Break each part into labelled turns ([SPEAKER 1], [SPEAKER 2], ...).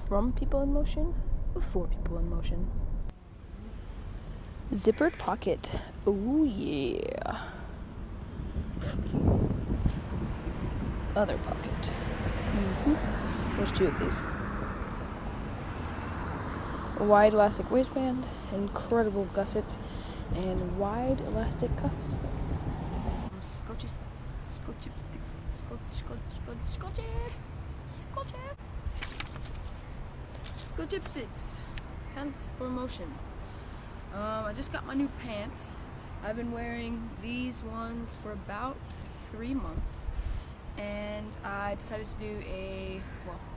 [SPEAKER 1] from people in motion, for people in motion. Zippered pocket. Oh yeah. Other pocket. There's two of these. A wide elastic waistband, incredible gusset, and wide elastic cuffs. Skochypstiks. Pants for motion. I just got my new pants. I've been wearing these ones for about 3 months, and I decided to do a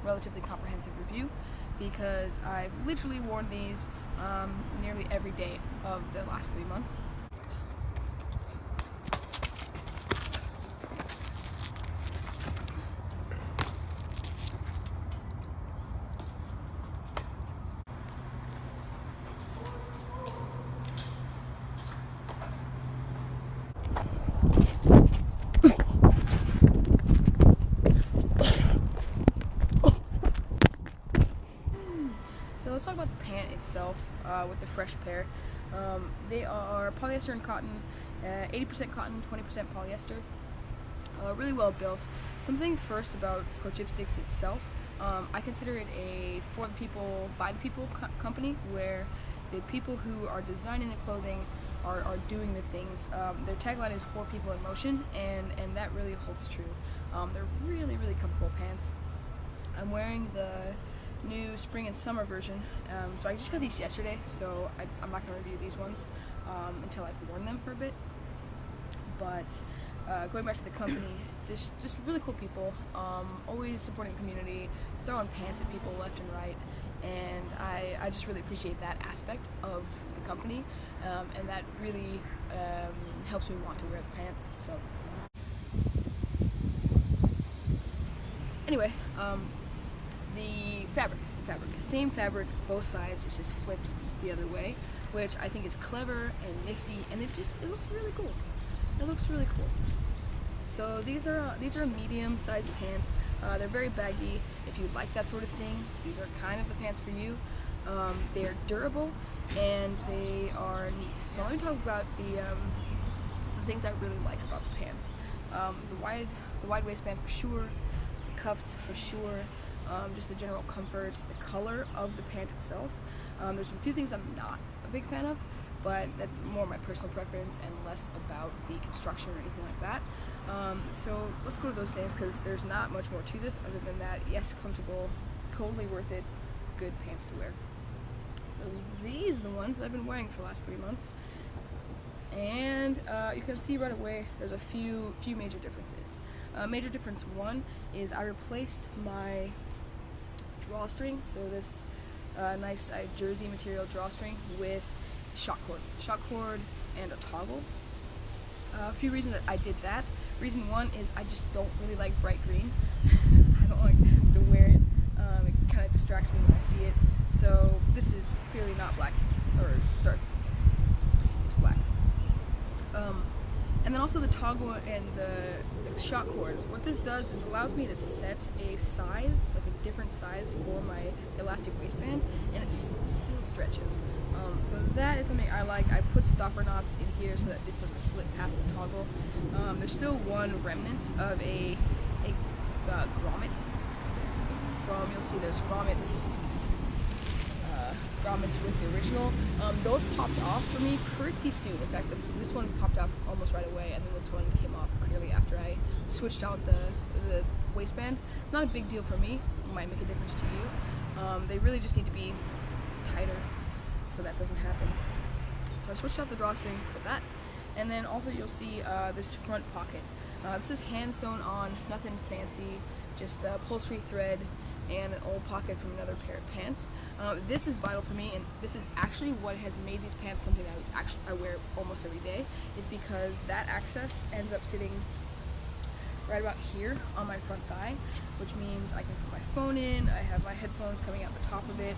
[SPEAKER 1] relatively comprehensive review because I've literally worn these nearly every day of the last 3 months. So let's talk about the pant itself with the fresh pair. They are polyester and cotton, 80% cotton, 20% polyester. Really well built. Something first about Skochypstiks itself, I consider it a for the people, by the people company, where the people who are designing the clothing are doing the things. Their tagline is for people in motion, and that really holds true. They're really, really comfortable pants. I'm wearing the new spring and summer version, so I just got these yesterday, so I'm not going to review these ones until I've worn them for a bit. But going back to the company, there's just really cool people, always supporting the community, throwing pants at people left and right, and I just really appreciate that aspect of the company, and that really helps me want to wear the pants. So anyway, the fabric, same fabric, both sides, it's just flipped the other way, which I think is clever and nifty, and it looks really cool. It looks really cool. So these are medium-sized pants. They're very baggy. If you like that sort of thing, these are kind of the pants for you. They are durable and they are neat. So let me talk about the things I really like about the pants. The wide waistband for sure, the cuffs for sure. Just the general comfort, the color of the pant itself. There's a few things I'm not a big fan of, but that's more my personal preference and less about the construction or anything like that. So let's go to those things because there's not much more to this other than that. Yes, comfortable, totally worth it, good pants to wear. So these are the ones that I've been wearing for the last 3 months, and you can see right away there's a few major differences. Major difference one is I replaced my drawstring, so this nice jersey material drawstring, with shock cord and a toggle. A few reasons that I did that. Reason one is I just don't really like bright green. I don't like to wear it. It kind of distracts me when I see it. So this is clearly not black or dark. It's black. And then also the toggle and the shock cord. What this does is allows me to set a size, like a different size for my elastic waistband, and it still stretches. So that is something I like. I put stopper knots in here so that this doesn't slip past the toggle. There's still one remnant of a grommet from, you'll see there's grommets with the original. Those popped off for me pretty soon. In fact, this one popped off almost right away, and then this one came off clearly after I switched out the waistband. Not a big deal for me. It might make a difference to you. They really just need to be tighter so that doesn't happen. So I switched out the drawstring for that, and then also you'll see this front pocket. This is hand sewn on, nothing fancy, just upholstery thread and an old pocket from another pair of pants. This is vital for me, and this is actually what has made these pants something that I wear almost every day, is because that access ends up sitting right about here on my front thigh, which means I can put my phone in, I have my headphones coming out the top of it,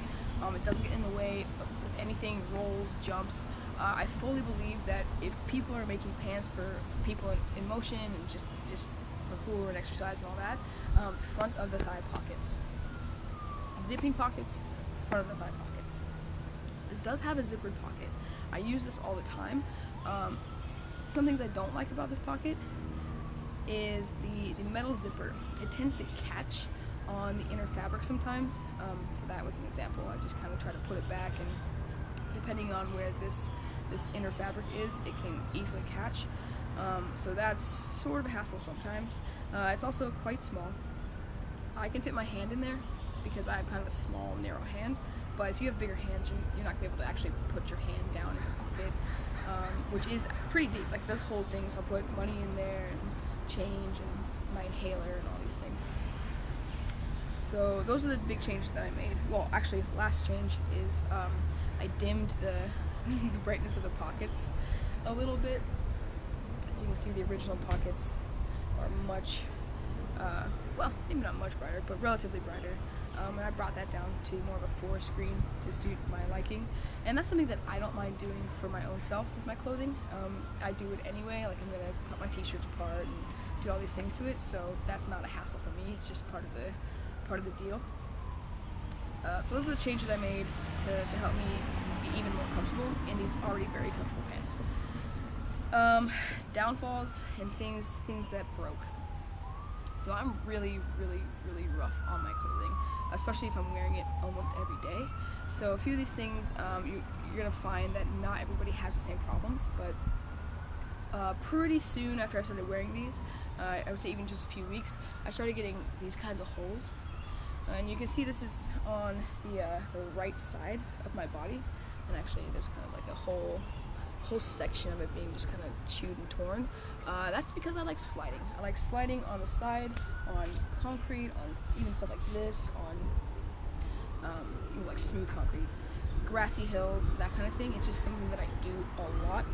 [SPEAKER 1] it doesn't get in the way of anything, rolls, jumps. I fully believe that if people are making pants for people in motion and just for cool and exercise and all that, front of the thigh pockets zipping pockets, front of the thigh pockets. This does have a zippered pocket. I use this all the time. Some things I don't like about this pocket is the metal zipper. It tends to catch on the inner fabric sometimes, so that was an example. I just kind of try to put it back, and depending on where this inner fabric is, it can easily catch. So that's sort of a hassle sometimes. It's also quite small. I can fit my hand in there because I have kind of a small, narrow hand, but if you have bigger hands, you're not going to be able to actually put your hand down in the pocket, which is pretty deep. Like, it does hold things. I'll put money in there, and change, and my inhaler, and all these things. So those are the big changes that I made. Well, actually, last change is I dimmed the brightness of the pockets a little bit. As you can see, the original pockets are much, well, maybe not much brighter, but relatively brighter. And I brought that down to more of a forest green to suit my liking. And that's something that I don't mind doing for my own self with my clothing. I do it anyway. Like, I'm going to cut my t-shirts apart and do all these things to it, so that's not a hassle for me. It's just part of the deal. So those are the changes I made to help me be even more comfortable in these already very comfortable pants. Downfalls and things that broke. So I'm really rough on my clothing, especially if I'm wearing it almost every day. So a few of these things, you're gonna find that not everybody has the same problems, but pretty soon after I started wearing these, I would say even just a few weeks, I started getting these kinds of holes. And you can see this is on the right side of my body, and actually there's kind of like a whole section of it being just kind of chewed and torn. That's because I like sliding. I like sliding on the side, on concrete, on even stuff like this, on like smooth concrete, grassy hills, that kind of thing. It's just something that I do a lot.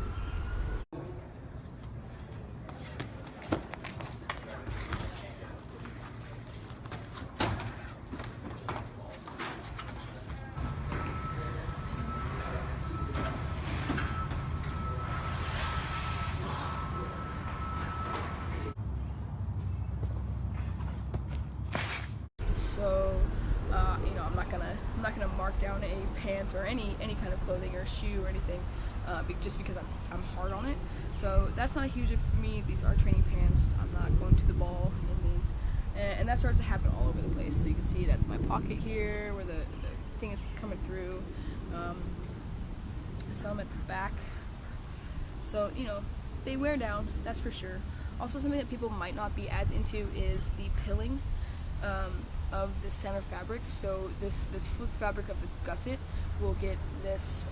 [SPEAKER 1] So, I'm not gonna mark down a pants or any kind of clothing or shoe or anything, just because I'm hard on it. So that's not a huge issue for me. These are training pants. I'm not going to the ball in these, and that starts to happen all over the place. So you can see it at my pocket here, where the thing is coming through. Some at the back. So they wear down. That's for sure. Also, something that people might not be as into is the pilling of the center fabric. So this flip fabric of the gusset will get this,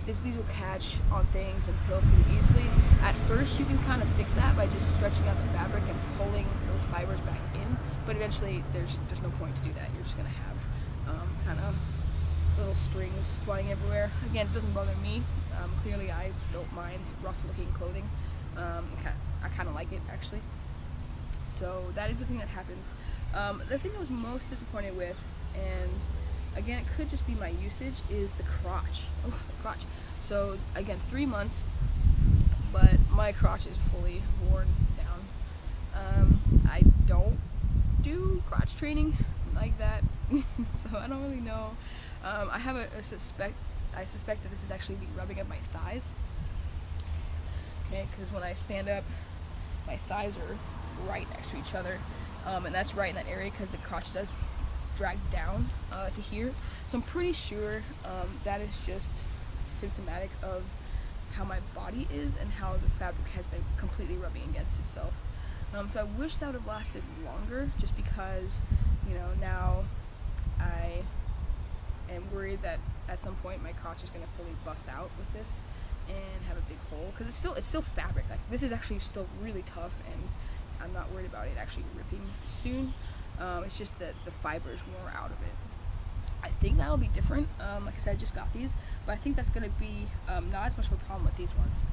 [SPEAKER 1] these will catch on things and pill pretty easily. At first you can kind of fix that by just stretching out the fabric and pulling those fibers back in, but eventually there's no point to do that. You're just going to have kind of little strings flying everywhere. Again, it doesn't bother me. Clearly I don't mind rough looking clothing. I kind of like it, actually. So that is the thing that happens. The thing I was most disappointed with, and again, it could just be my usage, is the crotch. Oh, the crotch. So again, 3 months, but my crotch is fully worn down. I don't do crotch training like that, so I don't really know. I suspect that this is actually the rubbing of my thighs. Okay, because when I stand up, my thighs are right next to each other, and that's right in that area because the crotch does drag down to here. So I'm pretty sure that is just symptomatic of how my body is and how the fabric has been completely rubbing against itself. So I wish that would have lasted longer, just because now I am worried that at some point my crotch is going to fully bust out with this and have a big hole, because it's still fabric. Like, this is actually still really tough, and I'm not worried about it actually ripping soon. It's just that the fibers wore out of it. I think that'll be different. Like I said, I just got these, but I think that's going to be not as much of a problem with these ones,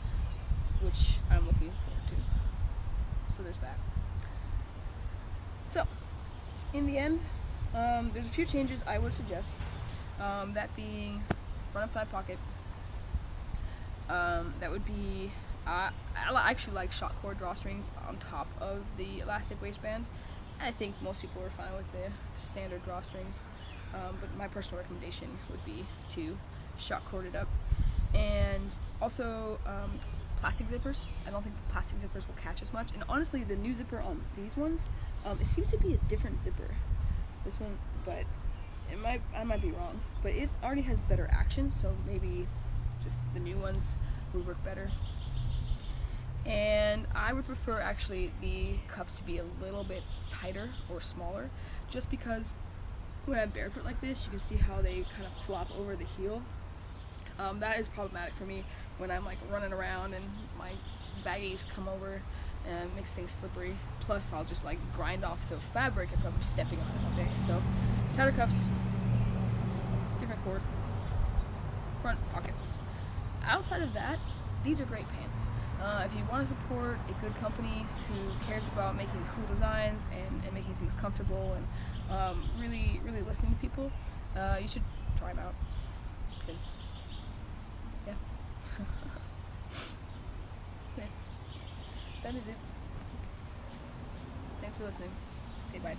[SPEAKER 1] which I'm looking forward to. So there's that. So in the end, there's a few changes I would suggest. That being front of thigh pocket. That would be, I actually like short cord drawstrings on top of the elastic waistband. I think most people are fine with the standard drawstrings. but my personal recommendation would be to shock cord it up. And also plastic zippers. I don't think the plastic zippers will catch as much. And honestly, the new zipper on these ones, it seems to be a different zipper. This one, but I might be wrong. But it already has better action, so maybe just the new ones would work better. And I would prefer actually the cuffs to be a little bit tighter or smaller, just because when I'm barefoot like this, you can see how they kind of flop over the heel. That is problematic for me when I'm like running around and my baggies come over and makes things slippery. Plus, I'll just like grind off the fabric if I'm stepping on it all day. So, tighter cuffs, different cord, front pockets. Outside of that, these are great pants. If you want to support a good company who cares about making cool designs and making things comfortable and really listening to people, you should try them out. Because, yeah. Okay. That is it. Thanks for listening. Okay, bye.